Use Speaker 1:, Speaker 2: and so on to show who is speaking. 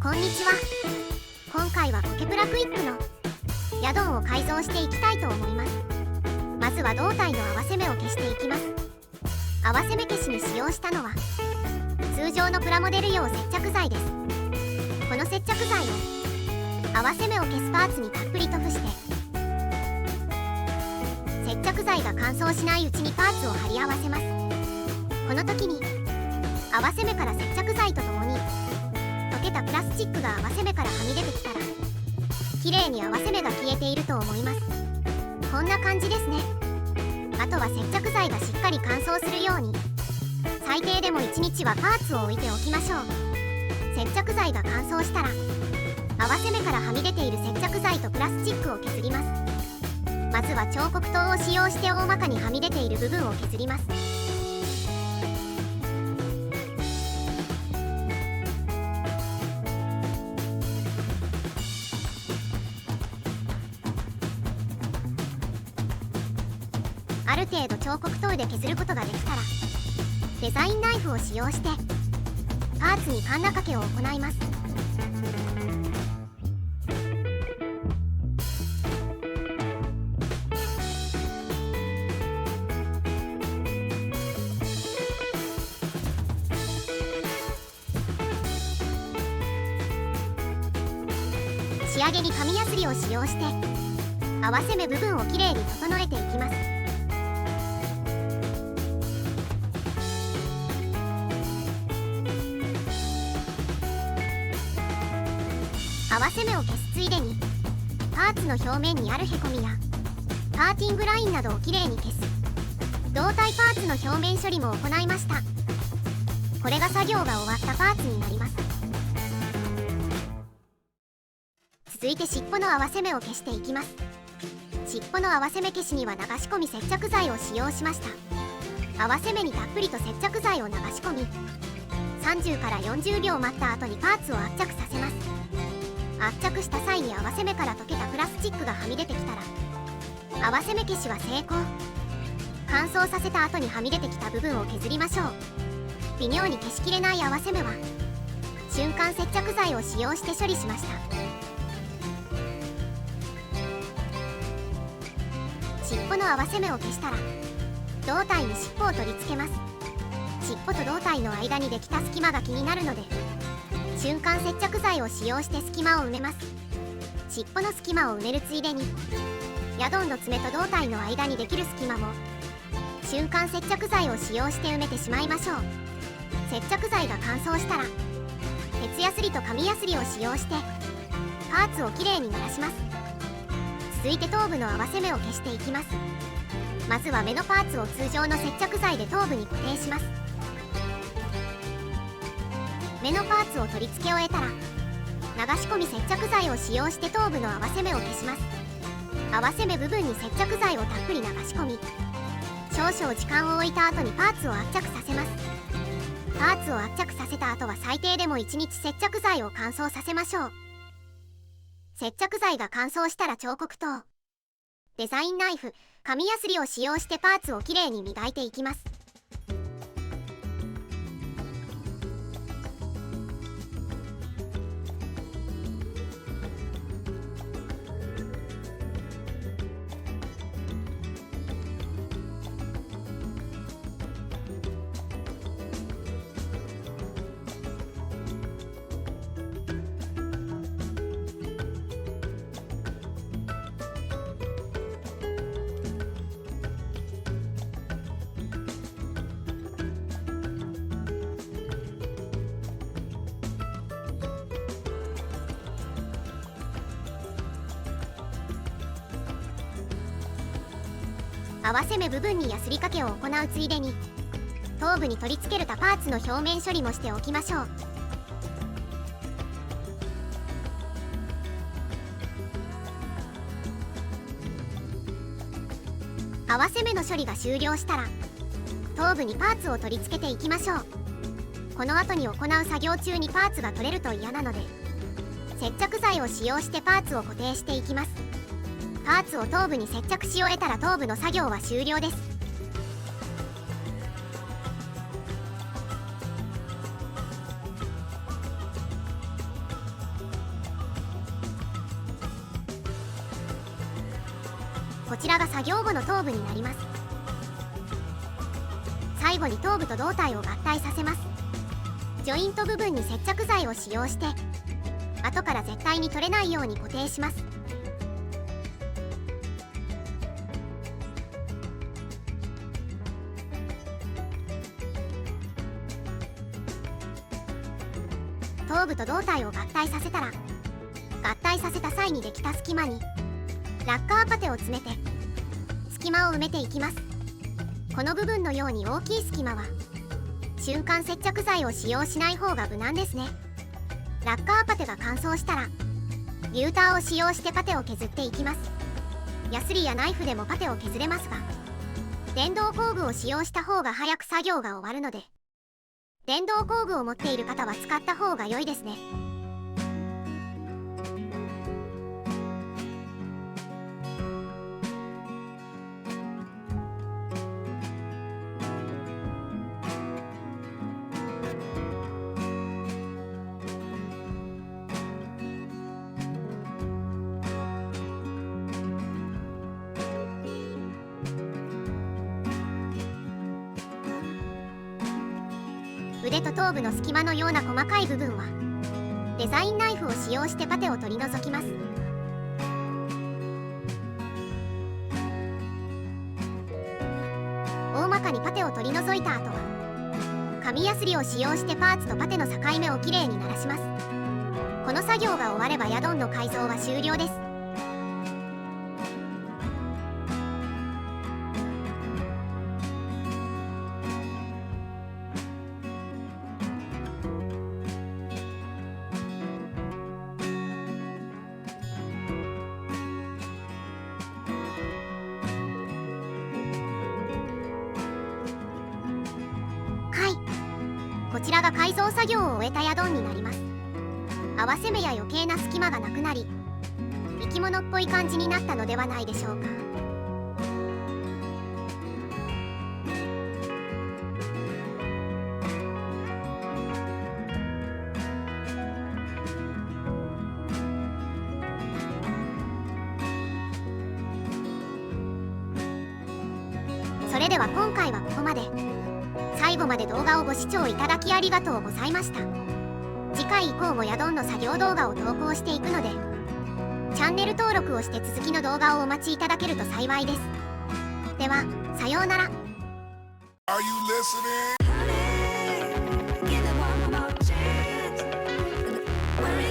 Speaker 1: こんにちは。今回はポケプラクイックのヤドンを改造していきたいと思います。まずは胴体の合わせ目を消していきます。合わせ目消しに使用したのは通常のプラモデル用接着剤です。この接着剤を合わせ目を消すパーツにたっぷりと付して、接着剤が乾燥しないうちにパーツを貼り合わせます。この時に合わせ目から接着剤とともに溶けたプラスチックが合わせ目からはみ出てきたら、綺麗に合わせ目が消えていると思います。こんな感じですね。あとは接着剤がしっかり乾燥するように最低でも1日はパーツを置いておきましょう。接着剤が乾燥したら合わせ目からはみ出ている接着剤とプラスチックを削ります。まずは彫刻刀を使用して大まかにはみ出ている部分を削ります。ある程度彫刻刀で削ることができたら、デザインナイフを使用してパーツにカンナ掛けを行います。仕上げに紙やすりを使用して合わせ目部分をきれいに整えていきます。合わせ目を消すついでにパーツの表面にあるへこみやパーティングラインなどをきれいに消す胴体パーツの表面処理も行いました。これが作業が終わったパーツになります。続いて尻尾の合わせ目を消していきます。尻尾の合わせ目消しには流し込み接着剤を使用しました。合わせ目にたっぷりと接着剤を流し込み30から40秒待った後にパーツを圧着させます。圧着した際に合わせ目から溶けたプラスチックがはみ出てきたら合わせ目消しは成功。乾燥させた後にはみ出てきた部分を削りましょう。微妙に消しきれない合わせ目は瞬間接着剤を使用して処理しました。尻尾の合わせ目を消したら胴体に尻尾を取り付けます。尻尾と胴体の間にできた隙間が気になるので瞬間接着剤を使用して隙間を埋めます。尻尾の隙間を埋めるついでにヤドンの爪と胴体の間にできる隙間も瞬間接着剤を使用して埋めてしまいましょう。接着剤が乾燥したら鉄やすりと紙やすりを使用してパーツをきれいにならします。続いて頭部の合わせ目を消していきます。まずは目のパーツを通常の接着剤で頭部に固定します。目のパーツを取り付け終えたら流し込み接着剤を使用して頭部の合わせ目を消します。合わせ目部分に接着剤をたっぷり流し込み少々時間を置いた後にパーツを圧着させます。パーツを圧着させた後は最低でも1日接着剤を乾燥させましょう。接着剤が乾燥したら彫刻刀、デザインナイフ、紙やすりを使用してパーツをきれいに磨いていきます。合わせ目部分にヤスリかけを行うついでに頭部に取り付ける他パーツの表面処理もしておきましょう。合わせ目の処理が終了したら頭部にパーツを取り付けていきましょう。この後に行う作業中にパーツが取れると嫌なので接着剤を使用してパーツを固定していきます。パーツを頭部に接着し終えたら頭部の作業は終了です。ちらが作業後の頭部になります。最後に頭部と胴体を合体させます。ジョイント部分に接着剤を使用して後から絶対に取れないように固定します。頭部と胴体を合体させたら、合体させた際にできた隙間にラッカーパテを詰めて隙間を埋めていきます。この部分のように大きい隙間は瞬間接着剤を使用しない方が無難ですね。ラッカーパテが乾燥したらリューターを使用してパテを削っていきます。ヤスリやナイフでもパテを削れますが、電動工具を使用した方が早く作業が終わるので、電動工具を持っている方は使った方が良いですね。腕と頭部の隙間のような細かい部分はデザインナイフを使用してパテを取り除きます。大まかにパテを取り除いた後は紙やすりを使用してパーツとパテの境目をきれいにならします。この作業が終わればヤドンの改造は終了です。こちらが改造作業を終えたヤドンになります。合わせ目や余計な隙間がなくなり、生き物っぽい感じになったのではないでしょうか。それでは今回はここまで。最後まで動画をご視聴いただきありがとうございました。次回以降もヤドンの作業動画を投稿していくので、チャンネル登録をして続きの動画をお待ちいただけると幸いです。では、さようなら。
Speaker 2: Honey, give it one more chance. Worry